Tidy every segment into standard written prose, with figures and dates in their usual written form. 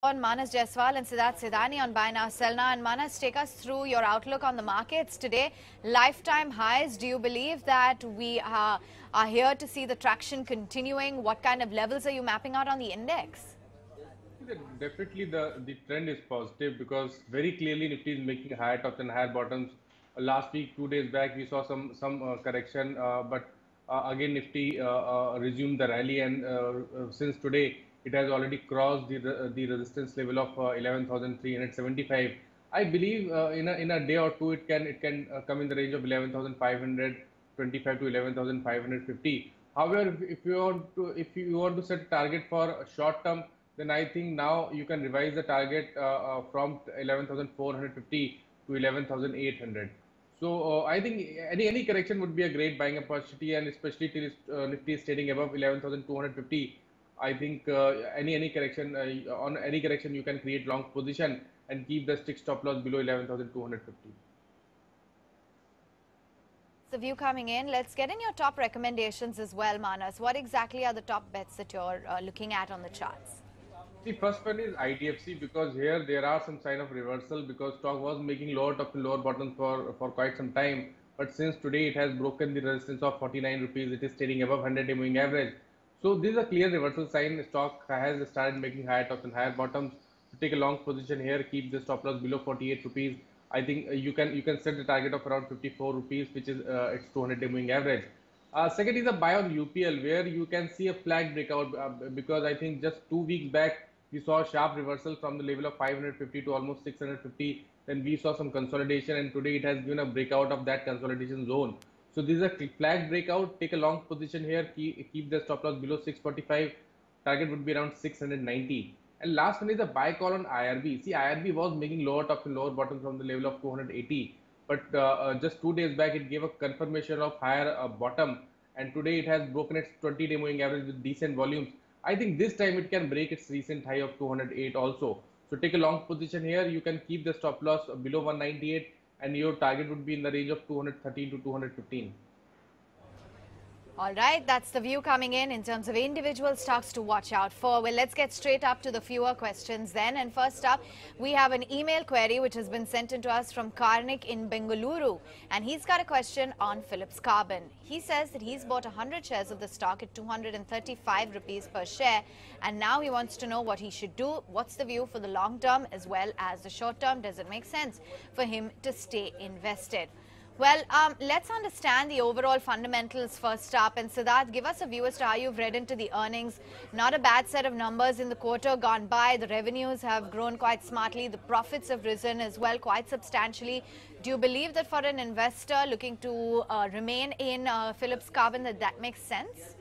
On Manas Jaiswal and Siddharth Sedani on Buy Now Sell Now. And Manas, take us through your outlook on the markets today. Lifetime highs. Do you believe that we are here to see the traction continuing? What kind of levels are you mapping out on the index? Definitely the trend is positive because very clearly Nifty is making higher tops and higher bottoms. Last week, 2 days back, we saw some correction, but again Nifty resumed the rally, and since today it has already crossed the resistance level of 11,375. I believe in a day or two it can come in the range of 11,525 to 11,550. However, if you want to set a target for a short term, then I think now you can revise the target from 11,450 to 11,800. So I think any correction would be a great buying opportunity, and especially till Nifty is trading above 11,250. I think any correction on any correction you can create long position and keep the stick stop loss below 11,250. The view coming in. Let's get in your top recommendations as well, Manas. What exactly are the top bets that you're looking at on the charts? The first one is IDFC because here there are some sign of reversal because stock was making lower top and lower bottoms for quite some time. But since today it has broken the resistance of 49 rupees, it is trading above 100-day moving average. So this is a clear reversal sign. Stock has started making higher tops and higher bottoms. To take a long position here, keep the stop loss below 48 rupees. I think you can set the target of around 54 rupees, which is its 200-day moving average. Second is a buy on UPL where you can see a flag breakout because I think just 2 weeks back we saw a sharp reversal from the level of 550 to almost 650. Then we saw some consolidation, and today it has given a breakout of that consolidation zone. So this is a flag breakout. Take a long position here. Keep the stop loss below 645. Target would be around 690. And last one is a buy call on IRB. See, IRB was making lower top and lower bottom from the level of 280, but just 2 days back it gave a confirmation of higher bottom, and today it has broken its 20-day moving average with decent volumes. I think this time it can break its recent high of 208 also. So take a long position here. You can keep the stop loss below 198, and your target would be in the range of 213 to 215. All right, that's the view coming in terms of individual stocks to watch out for. Well, let's get straight up to the fewer questions then. And first up, we have an email query which has been sent in to us from Karnik in Bengaluru. And he's got a question on Philips Carbon. He says that he's bought 100 shares of the stock at 235 rupees per share. And now he wants to know what he should do. What's the view for the long term as well as the short term? Does it make sense for him to stay invested? Well, let's understand the overall fundamentals first up. And Siddharth, give us a view as to how you've read into the earnings. Not a bad set of numbers in the quarter gone by. The revenues have grown quite smartly. The profits have risen as well quite substantially. Do you believe that for an investor looking to remain in Philips Carbon that makes sense?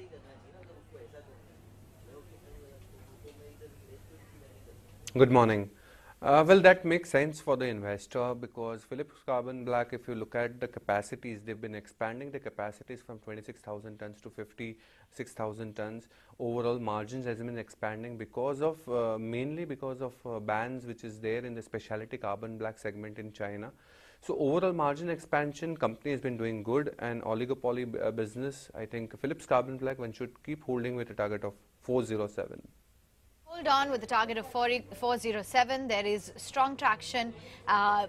Good morning. Well, that makes sense for the investor because Philips Carbon Black, if you look at the capacities, they've been expanding the capacities from 26,000 tons to 56,000 tons. Overall margins has been expanding because of mainly because of bans which is there in the specialty carbon black segment in China. So overall margin expansion, company has been doing good, and oligopoly business, I think Philips Carbon Black one should keep holding with a target of 407. Hold on with the target of 407. There is strong traction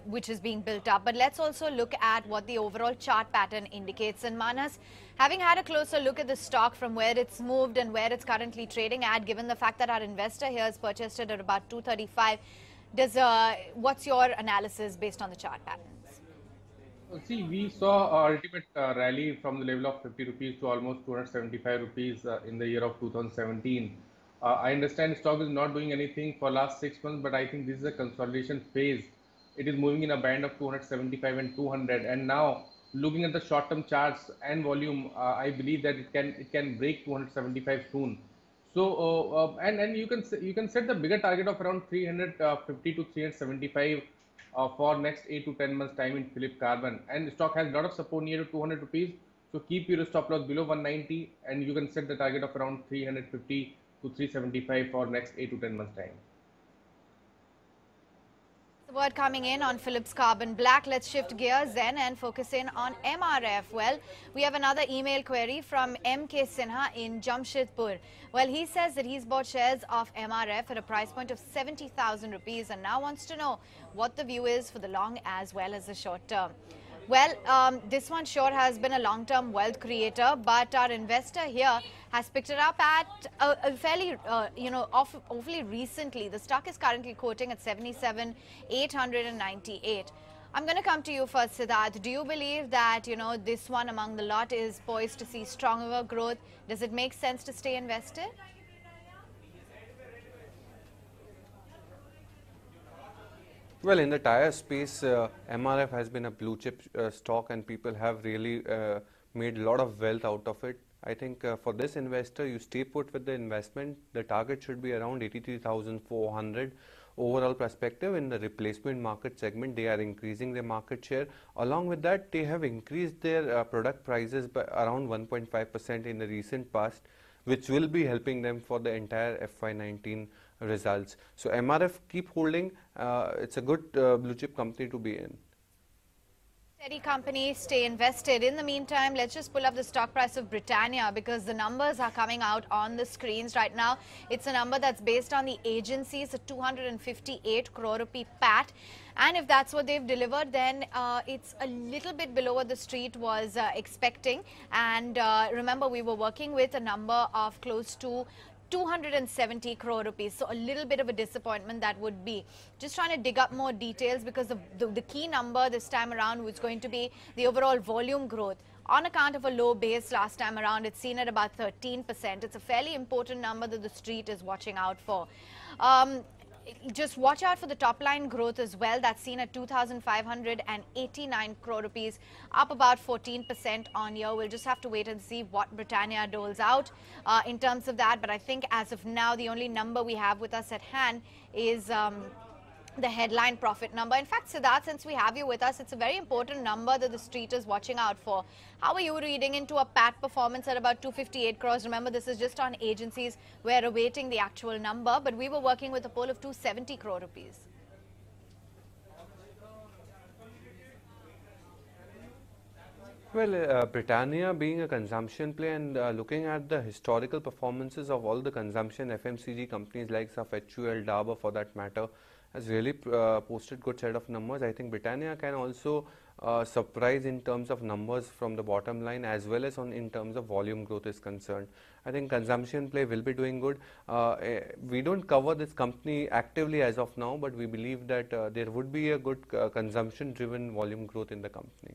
which is being built up. But let's also look at what the overall chart pattern indicates. And Manas, having had a closer look at the stock from where it's moved and where it's currently trading at, given the fact that our investor here has purchased it at about 235, what's your analysis based on the chart patterns? See, we saw a ultimate rally from the level of 50 rupees to almost 275 rupees in the year of 2017. I understand stock is not doing anything for last 6 months, but I think this is a consolidation phase. It is moving in a band of 275 and 200, and now looking at the short-term charts and volume, I believe that it can break 275 soon. So and you can set the bigger target of around 350 to 375 for next 8 to 10 months time in Philip Carbon, and the stock has a lot of support near to 200 rupees. So keep your stop loss below 190, and you can set the target of around 350 to 375 for next 8 to 10 months time. Word coming in on Philips Carbon Black. Let's shift gears then and focus in on MRF. Well, we have another email query from MK Sinha in Jamshedpur. Well, he says that he's bought shares of MRF at a price point of 70,000 rupees and now wants to know what the view is for the long as well as the short term. Well, this one sure has been a long-term wealth creator, but our investor here has picked it up at a fairly, awfully recently. The stock is currently quoting at 77,898. I'm going to come to you first, Siddharth. Do you believe that, this one among the lot is poised to see stronger growth? Does it make sense to stay invested? Well, in the tire space, MRF has been a blue chip stock and people have really made a lot of wealth out of it. I think for this investor, you stay put with the investment. The target should be around 83,400. Overall perspective in the replacement market segment, they are increasing their market share. Along with that, they have increased their product prices by around 1.5% in the recent past, which will be helping them for the entire FY19 results. So MRF, keep holding. It's a good blue chip company to be in. Steady company, stay invested. In the meantime, let's just pull up the stock price of Britannia because the numbers are coming out on the screens right now. It's a number that's based on the agencies, a 258 crore rupee PAT. And if that's what they've delivered, then it's a little bit below what the street was expecting. And remember, we were working with a number of close to 270 crore rupees. So a little bit of a disappointment that would be. Just trying to dig up more details because the key number this time around was going to be the overall volume growth. On account of a low base last time around, it's seen at about 13%. It's a fairly important number that the street is watching out for. Just watch out for the top line growth as well. That's seen at 2,589 crore rupees, up about 14% on year. We'll just have to wait and see what Britannia doles out in terms of that. But I think as of now, the only number we have with us at hand is the headline profit number. In fact, Siddharth, since we have you with us, it's a very important number that the street is watching out for. How are you reading into a PAT performance at about 258 crores? Remember, this is just on agencies. We're awaiting the actual number, but we were working with a poll of 270 crore rupees. Well, Britannia being a consumption play and looking at the historical performances of all the consumption FMCG companies like HUL, Dabur for that matter, has really posted good set of numbers. I think Britannia can also surprise in terms of numbers from the bottom line as well as in terms of volume growth is concerned. I think consumption play will be doing good. We don't cover this company actively as of now, but we believe that there would be a good consumption driven volume growth in the company.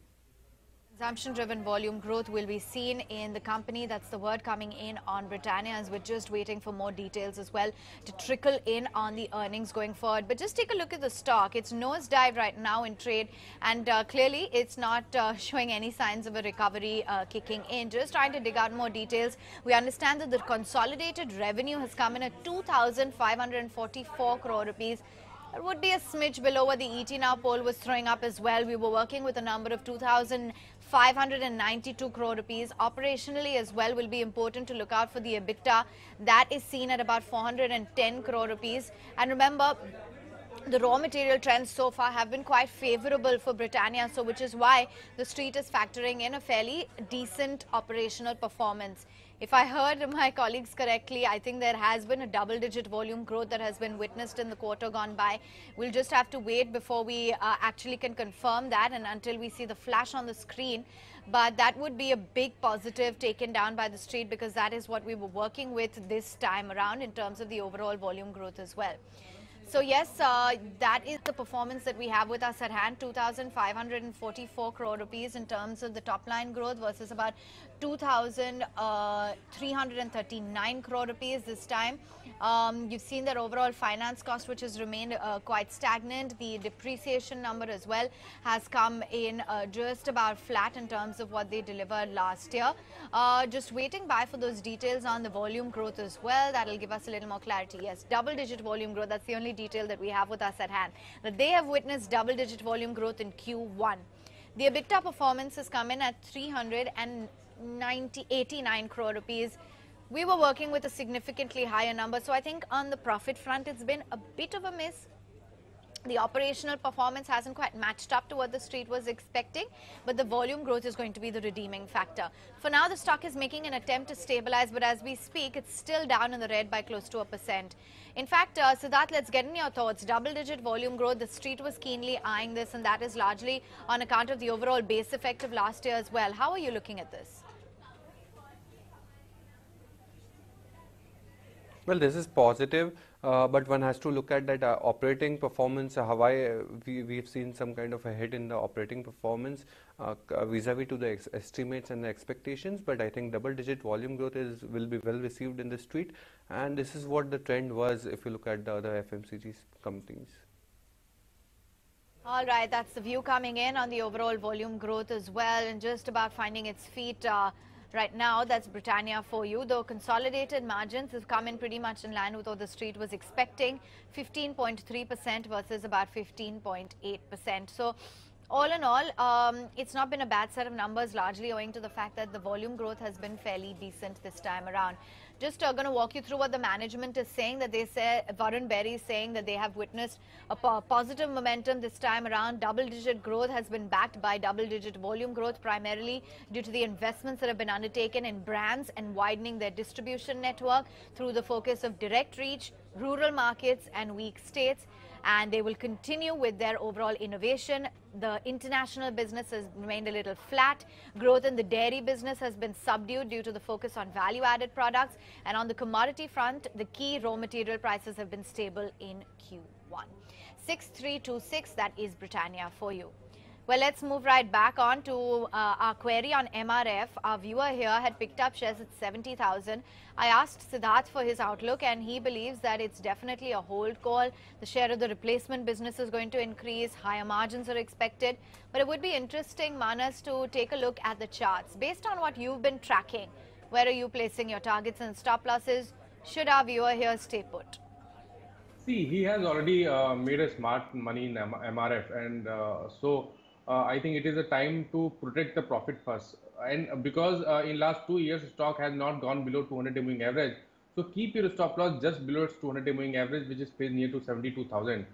Consumption-driven volume growth will be seen in the company. That's the word coming in on Britannia, as we're just waiting for more details as well to trickle in on the earnings going forward. But just take a look at the stock. It's nosedive right now in trade, and clearly it's not showing any signs of a recovery kicking in. Just trying to dig out more details. We understand that the consolidated revenue has come in at 2,544 crore rupees. It would be a smidge below what the ET Now poll was throwing up as well. We were working with a number of 2,592 crore rupees. Operationally as well will be important to look out for the EBITDA. That is seen at about 410 crore rupees. And remember, the raw material trends so far have been quite favorable for Britannia, so which is why the street is factoring in a fairly decent operational performance. If I heard my colleagues correctly, I think there has been a double-digit volume growth that has been witnessed in the quarter gone by. We'll just have to wait before we actually can confirm that and until we see the flash on the screen. But that would be a big positive taken down by the street because that is what we were working with this time around in terms of the overall volume growth as well. So yes, that is the performance that we have with us at hand, 2,544 crore rupees in terms of the top line growth versus about 2,339 crore rupees this time. You've seen their overall finance cost, which has remained quite stagnant. The depreciation number as well has come in just about flat in terms of what they delivered last year. Just waiting by for those details on the volume growth as well. That'll give us a little more clarity. Yes, double-digit volume growth. That's the only detail that we have with us at hand. That they have witnessed double-digit volume growth in Q1. The EBITDA performance has come in at 389 crore rupees. We were working with a significantly higher number. So I think on the profit front, it's been a bit of a miss. The operational performance hasn't quite matched up to what the street was expecting, but the volume growth is going to be the redeeming factor. For now, the stock is making an attempt to stabilize, but as we speak, it's still down in the red by close to 1%. In fact, Siddharth, let's get in your thoughts. Double-digit volume growth, the street was keenly eyeing this, and that is largely on account of the overall base effect of last year as well. How are you looking at this? Well, this is positive, but one has to look at that operating performance. We've seen some kind of a hit in the operating performance vis-a-vis to the estimates and the expectations. But I think double-digit volume growth will be well received in the street, and this is what the trend was if you look at the other FMCG companies. All right, that's the view coming in on the overall volume growth as well, and just about finding its feet. Right now, that's Britannia for you. The consolidated margins have come in pretty much in line with what the street was expecting, 15.3% versus about 15.8%. So, all in all, it's not been a bad set of numbers, largely owing to the fact that the volume growth has been fairly decent this time around. Just going to walk you through what the management is saying. That they say, Varun Berry is saying that they have witnessed a positive momentum this time around. Double-digit growth has been backed by double-digit volume growth, primarily due to the investments that have been undertaken in brands and widening their distribution network through the focus of direct reach, rural markets and weak states. And they will continue with their overall innovation. The international business has remained a little flat. Growth in the dairy business has been subdued due to the focus on value-added products. And on the commodity front, the key raw material prices have been stable in Q1. 6326, that is Britannia for you. Well, let's move right back on to our query on MRF. Our viewer here had picked up shares at 70,000. I asked Siddharth for his outlook, and he believes that it's definitely a hold call. The share of the replacement business is going to increase. Higher margins are expected. But it would be interesting, Manas, to take a look at the charts. Based on what you've been tracking, where are you placing your targets and stop losses? Should our viewer here stay put? See, he has already made a smart money in MRF, and I think it is a time to protect the profit first. And because in last 2 years, stock has not gone below 200-day moving average, so keep your stop loss just below its 200-day moving average, which is placed near to 72,000.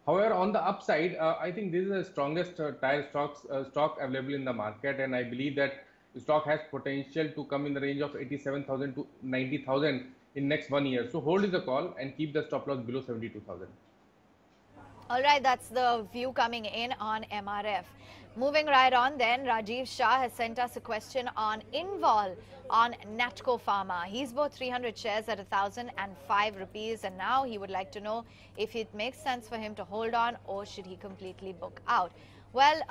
However, on the upside, I think this is the strongest tire stock available in the market, and I believe that stock has potential to come in the range of 87,000 to 90,000 in next 1 year. So hold is the call and keep the stop loss below 72,000. All right, that's the view coming in on MRF. Moving right on then, Rajiv Shah has sent us a question on Invol on Natco Pharma. He's bought 300 shares at 1,005 rupees, and now he would like to know if it makes sense for him to hold on or should he completely book out. Well,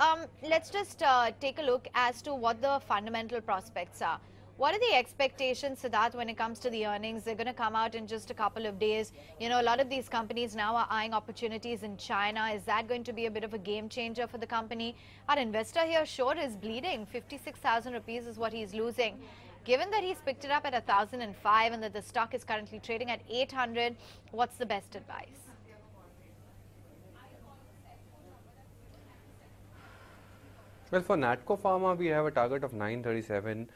let's just take a look as to what the fundamental prospects are. What are the expectations, Siddharth, when it comes to the earnings? They're going to come out in just a couple of days. You know, a lot of these companies now are eyeing opportunities in China. Is that going to be a bit of a game changer for the company? Our investor here sure is bleeding. 56,000 rupees is what he's losing. Given that he's picked it up at 1,005 and that the stock is currently trading at 800, what's the best advice? Well, for Natco Pharma, we have a target of 937.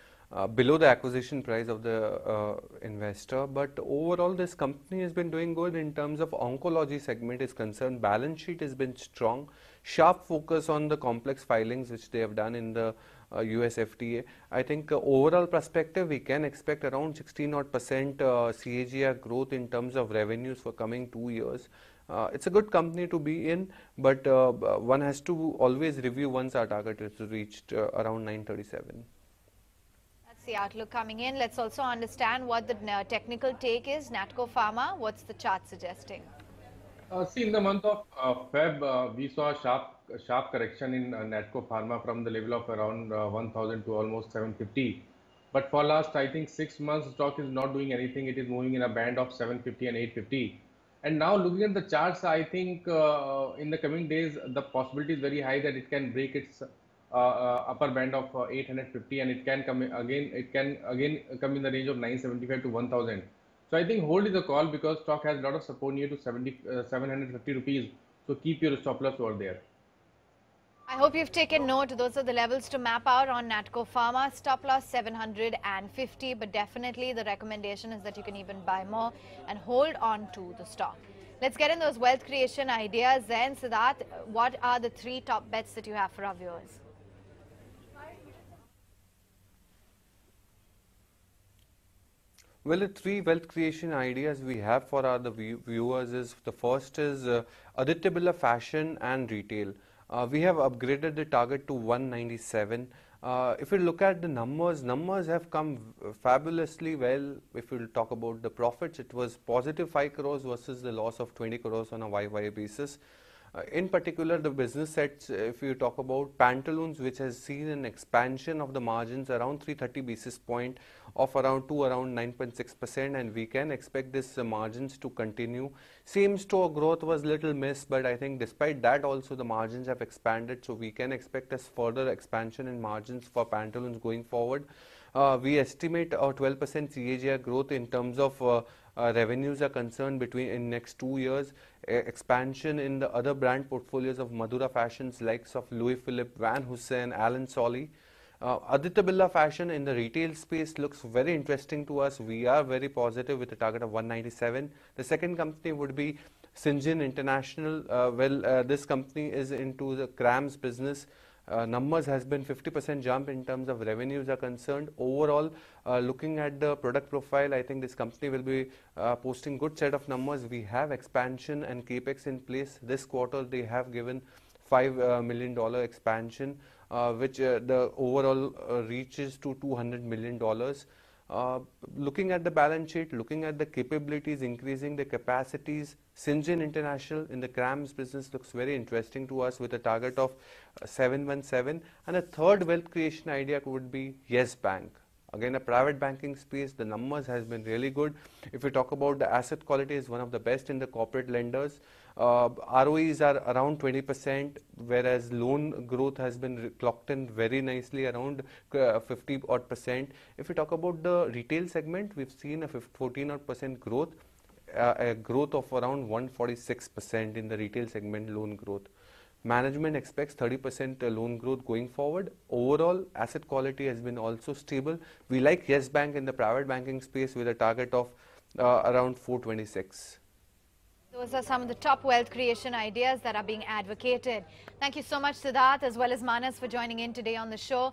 Below the acquisition price of the investor, but overall this company has been doing good in terms of oncology segment is concerned. Balance sheet has been strong, sharp focus on the complex filings which they have done in the US FDA. I think overall perspective we can expect around 16% CAGR growth in terms of revenues for coming 2 years. It's a good company to be in, but one has to always review once our target is reached around 937. The outlook coming in. Let's also understand what the technical take is. Natco Pharma, what's the chart suggesting? See, in the month of Feb, we saw a sharp correction in Natco Pharma from the level of around 1,000 to almost 750. But for last, I think 6 months, stock is not doing anything. It is moving in a band of 750 and 850. And now looking at the charts, I think in the coming days, the possibility is very high that it can break its upper band of 850, and it can come again. It can again come in the range of 975 to 1,000. So I think hold is a call because stock has a lot of support near to 750 rupees. So keep your stop loss over there. I hope you've taken note. Those are the levels to map out on Natco Pharma. Stop loss 750, but definitely the recommendation is that you can even buy more and hold on to the stock. Let's get in those wealth creation ideas then. Siddharth, what are the 3 top bets that you have for our viewers? Well, the 3 wealth creation ideas we have for our viewers is, the first is Aditya Birla Fashion and Retail. We have upgraded the target to 197. If you look at the numbers have come fabulously well. If we talk about the profits, it was positive 5 crores versus the loss of 20 crores on a YY basis. In particular, the business sets, if you talk about pantaloons, which has seen an expansion of the margins around 330 basis point of around 9.6%, and we can expect this margins to continue. Same store growth was little missed, but I think despite that also the margins have expanded, so we can expect a further expansion in margins for pantaloons going forward. We estimate a 12% CAGR growth in terms of revenues are concerned in next 2 years. Expansion in the other brand portfolios of Madura Fashions, likes of Louis Philippe, Van Heusen, Alan Solly. Aditya Birla Fashion in the retail space looks very interesting to us. We are very positive with a target of 197. The second company would be Syngene International. This company is into the CRAMS business. Numbers has been 50% jump in terms of revenues are concerned. Overall, looking at the product profile, I think this company will be posting good set of numbers. We have expansion and capex in place. This quarter they have given $5 million expansion, which the overall reaches to $200 million. Looking at the balance sheet, looking at the capabilities, increasing the capacities, Syngene International in the CRAMS business looks very interesting to us with a target of 717. And a third wealth creation idea would be Yes Bank. Again, a private banking space, the numbers has been really good. If we talk about the asset quality, is one of the best in the corporate lenders. ROEs are around 20%, whereas loan growth has been clocked in very nicely around 50 odd percent. If we talk about the retail segment, we've seen a 14 odd percent growth, a growth of around 146% in the retail segment loan growth. Management expects 30% loan growth going forward. Overall, asset quality has been also stable. We like Yes Bank in the private banking space with a target of around 426. Those are some of the top wealth creation ideas that are being advocated. Thank you so much, Siddharth, as well as Manas, for joining in today on the show.